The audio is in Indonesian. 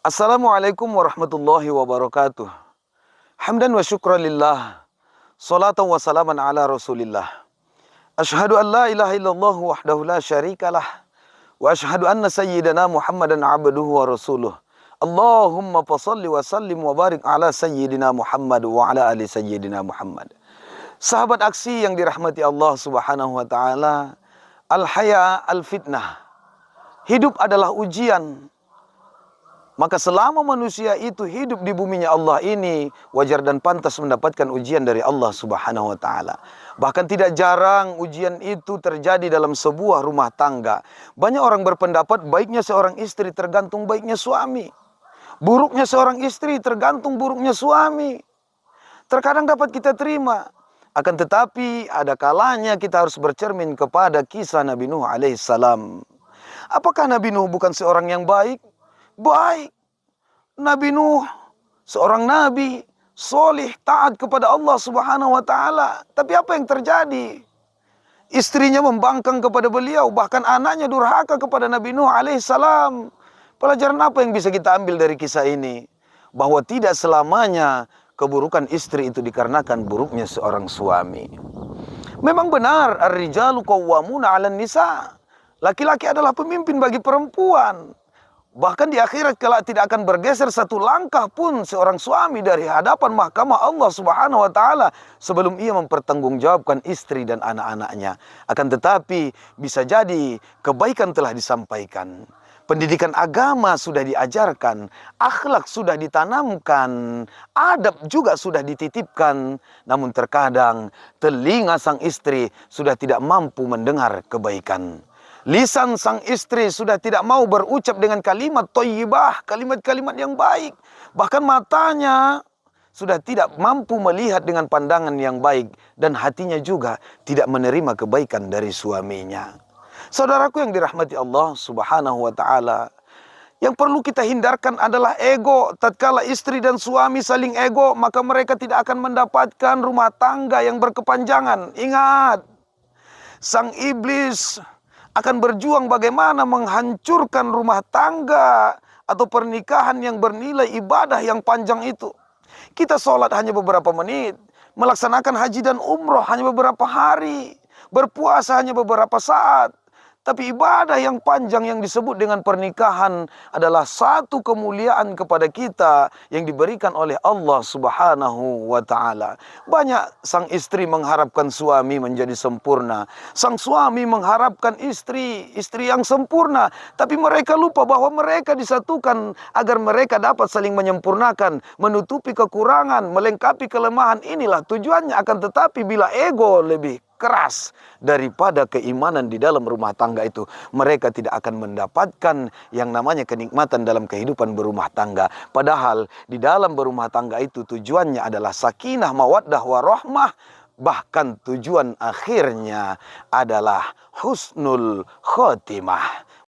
Assalamualaikum warahmatullahi wabarakatuh. Hamdan wa syukran lillah. Salatan wa salaman ala rasulillah. Ashhadu an la ilaha illallah wahdahu la syarikalah. Wa ashhadu anna sayyidana Muhammadan abduhu wa rasuluh. Allahumma fasalli wa sallim wa barik ala sayyidina Muhammad wa ala ali sayyidina Muhammad. Sahabat aksi yang dirahmati Allah subhanahu wa ta'ala. Al-haya al-fitnah. Hidup adalah ujian. Maka selama manusia itu hidup di buminya Allah ini, wajar dan pantas mendapatkan ujian dari Allah subhanahu wa ta'ala. Bahkan tidak jarang ujian itu terjadi dalam sebuah rumah tangga. Banyak orang berpendapat baiknya seorang istri tergantung baiknya suami. Buruknya seorang istri tergantung buruknya suami. Terkadang dapat kita terima. Akan tetapi ada kalanya kita harus bercermin kepada kisah Nabi Nuh alaihissalam. Apakah Nabi Nuh bukan seorang yang baik? Baik. Nabi Nuh seorang nabi solih, taat kepada Allah subhanahu wa ta'ala. Tapi apa yang terjadi? Istrinya membangkang kepada beliau, bahkan anaknya durhaka kepada Nabi Nuh alaihissalam. Pelajaran apa yang bisa kita ambil dari kisah ini? Bahwa tidak selamanya keburukan istri itu dikarenakan buruknya seorang suami. Memang benar, ar-rijalu qawwamuna 'alan nisa. Laki-laki adalah pemimpin bagi perempuan. Bahkan di akhirat kelak tidak akan bergeser satu langkah pun seorang suami dari hadapan mahkamah Allah subhanahu wa ta'ala sebelum ia mempertanggungjawabkan istri dan anak-anaknya. Akan tetapi bisa jadi kebaikan telah disampaikan. Pendidikan agama sudah diajarkan, akhlak sudah ditanamkan, adab juga sudah dititipkan. Namun terkadang telinga sang istri sudah tidak mampu mendengar kebaikan. Lisan sang istri sudah tidak mau berucap dengan kalimat thayyibah, kalimat-kalimat yang baik. Bahkan matanya sudah tidak mampu melihat dengan pandangan yang baik. Dan hatinya juga tidak menerima kebaikan dari suaminya. Saudaraku yang dirahmati Allah subhanahu wa ta'ala. Yang perlu kita hindarkan adalah ego. Tatkala istri dan suami saling ego, maka mereka tidak akan mendapatkan rumah tangga yang berkepanjangan. Ingat, sang iblis akan berjuang bagaimana menghancurkan rumah tangga atau pernikahan yang bernilai ibadah yang panjang itu. Kita sholat hanya beberapa menit, melaksanakan haji dan umroh hanya beberapa hari, berpuasa hanya beberapa saat. Tapi ibadah yang panjang yang disebut dengan pernikahan adalah satu kemuliaan kepada kita yang diberikan oleh Allah subhanahu wa ta'ala. Banyak sang istri mengharapkan suami menjadi sempurna. Sang suami mengharapkan istri yang sempurna. Tapi mereka lupa bahwa mereka disatukan agar mereka dapat saling menyempurnakan, menutupi kekurangan, melengkapi kelemahan. Inilah tujuannya. Akan tetapi bila ego lebih keras daripada keimanan di dalam rumah tangga itu, mereka tidak akan mendapatkan yang namanya kenikmatan dalam kehidupan berumah tangga. Padahal di dalam berumah tangga itu tujuannya adalah sakinah, mawaddah, warahmah. Bahkan tujuan akhirnya adalah husnul khotimah.